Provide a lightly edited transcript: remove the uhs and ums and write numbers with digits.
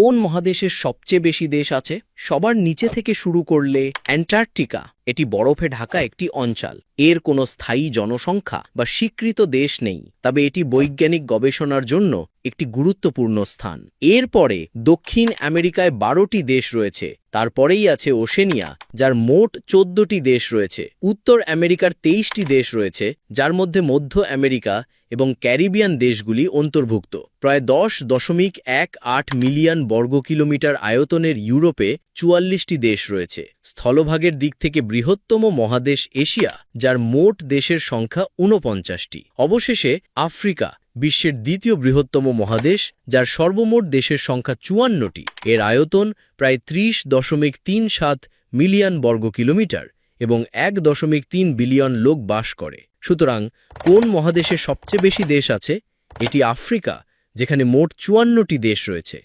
কোন মহাদেশের সবচেয়ে বেশি দেশ আছে? সবার নিচে থেকে শুরু করলে অ্যান্টার্কটিকা। এটি বরফে ঢাকা একটি অঞ্চল। এর কোনো স্থায়ী জনসংখ্যা বা স্বীকৃত দেশ নেই, তবে এটি বৈজ্ঞানিক গবেষণার জন্য একটি গুরুত্বপূর্ণ স্থান। এরপরে দক্ষিণ আমেরিকায় 12টি দেশ রয়েছে। তারপরেই আছে ওশেনিয়া, যার মোট 14টি দেশ রয়েছে। উত্তর আমেরিকার 23টি দেশ রয়েছে, যার মধ্যে মধ্য আমেরিকা এবং ক্যারিবিয়ান দেশগুলি অন্তর্ভুক্ত। প্রায় 10.18 মিলিয়ন বর্গ কিলোমিটার আয়তনের ইউরোপে 44টি দেশ রয়েছে। স্থলভাগের দিক থেকে বৃহত্তম মহাদেশ এশিয়া, যার মোট দেশের সংখ্যা 49টি। অবশেষে আফ্রিকা, বিশ্বের দ্বিতীয় বৃহত্তম মহাদেশ, যার সর্বমোট দেশের সংখ্যা 54টি। এর আয়তন প্রায় 30.37 মিলিয়ন বর্গ কিলোমিটার এবং 1.3 বিলিয়ন লোক বাস করে। সুতরাং কোন মহাদেশে সবচেয়ে বেশি দেশ আছে? এটি আফ্রিকা, যেখানে মোট 54টি দেশ রয়েছে।